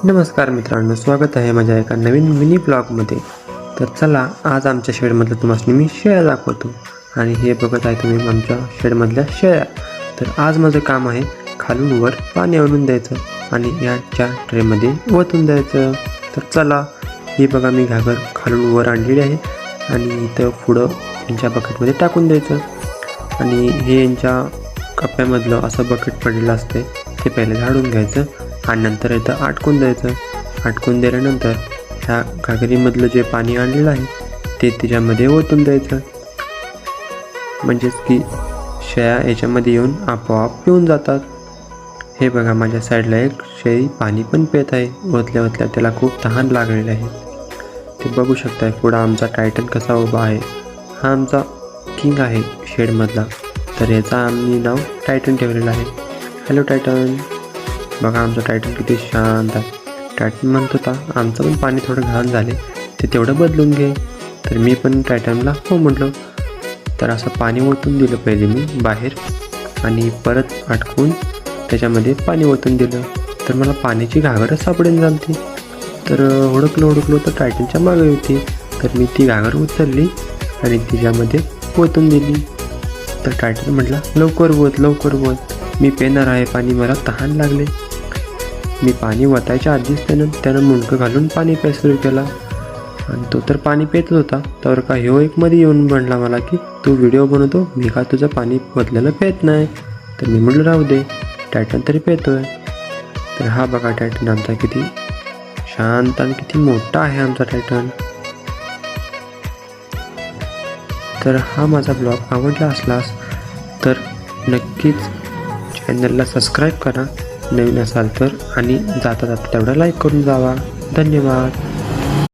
नमस्कार मित्रांनो, स्वागत आहे माझ्या एका नवीन मिनी ब्लॉगमध्ये। तर चला, आज आमच्या शेडमधलं तुम्हाला मी शेळ्या दाखवतो। आणि हे बघत आहे तुम्ही आमच्या शेडमधल्या शेळ्या। तर आज माझं काम आहे खालून वर पाणी आणून द्यायचं आणि याच्या ट्रेमध्ये ओतून द्यायचं। तर चला, हे बघा मी घागर खालून वर आणलेली आहे आणि इथं पुढं यांच्या बकेटमध्ये टाकून द्यायचं। आणि हे यांच्या कप्प्यामधलं असं बकेट पडलेलं असते, ते पहिले झाडून घ्यायचं आणि नंतर इथं आटकून द्यायचं। आटकून दिल्यानंतर ह्या घागरीमधलं जे पाणी आणलेलं आहे ते त्याच्यामध्ये ओतून द्यायचं, म्हणजेच की शेळ्या याच्यामध्ये येऊन आपोआप पिऊन जातात। हे बघा, माझ्या साईडला एक शेळी पाणी पण पित आहे। ओतल्या ओतल्या त्याला खूप तहान लागलेली आहे, ते बघू शकताय। पुढं आमचा टायटन कसा उभा आहे, हा आमचा किंग आहे शेडमधला। तर याचा आम्ही नाव टायटन ठेवलेलं आहे। Hello Titan. बघा आमचा टायटन किती शांत आहे। टायटन म्हणत होता आमचं पण पाणी थोडं घाण झाले, ते तेवढं बदलून घे। तर मी पण टायटनला हो म्हटलं। तर असं पाणी ओतून दिलं पहिले मी बाहेर आणि परत अटकून त्याच्यामध्ये पाणी ओतून दिलं। तर मला पाण्याची घागरच सापडेन झाली। तर हुडकलो तर टायटनच्या मागे होती। तर मी ती घागर उचलली आणि तिच्यामध्ये ओतून दिली। तर टायटन म्हटला लवकर ओत, मी पेणार आहे पाणी, मला तहान लागले। मी पाणी वतायच्या आधीच त्यानं मुंडकं घालून पाणी प्यायला सुरू केला आणि तो तर पाणी पितच होता। तर का ह्यो एक मध्ये येऊन म्हणला मला की तू व्हिडिओ बनवतो, मी का तुझं पाणी बदलायला पेत नाही। तर मी म्हटलं राहू दे, टायटन तरी पेतोय। तर हा बघा टायटन आमचा किती शांत आणि किती मोठा आहे आमचा टायटन। तर हा माझा ब्लॉग आवडला असलास तर नक्कीच चॅनलला सबस्क्राईब करा नवीन असाल तर, आणि जाता जाता तेवढा लाईक करून जावा। धन्यवाद।